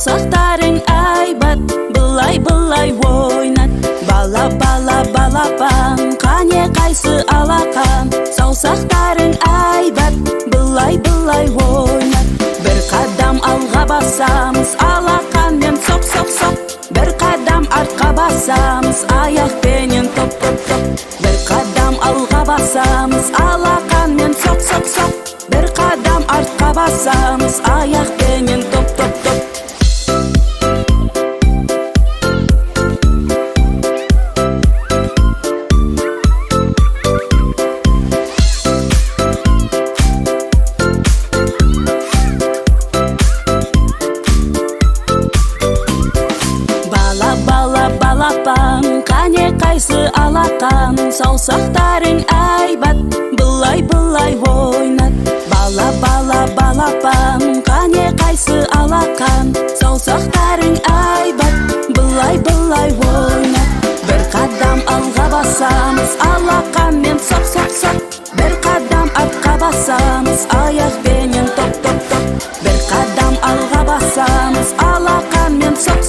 Саусақтарың айбат, былай-былай ойнат. Бала-бала балапан, қане қайсы алақан. Саусақтарың айбат, былай-былай ойнат. Бір қадам алға басамыз, алақанмен соқ-соқ-соқ. Бір қадам артқа басамыз, аяқпенен топ-топ-топ. Бір қадам алға басамыз, алақанмен соқ-соқ-соқ. Бір қадам артқа басамыз, аяқпенен топ-топ-топ. Бала-бала балапан, қане қайсы алақан. Саусақтарың айбат, былай-былай ойнат. Бала-бала балапан, қане қайсы алақан. Саусақтарың айбат, былай-былай ойнат. Бір қадам алға басамыз, алақанмен соқ-соқ-соқ. Бір қадам артқа басамыз, аяқ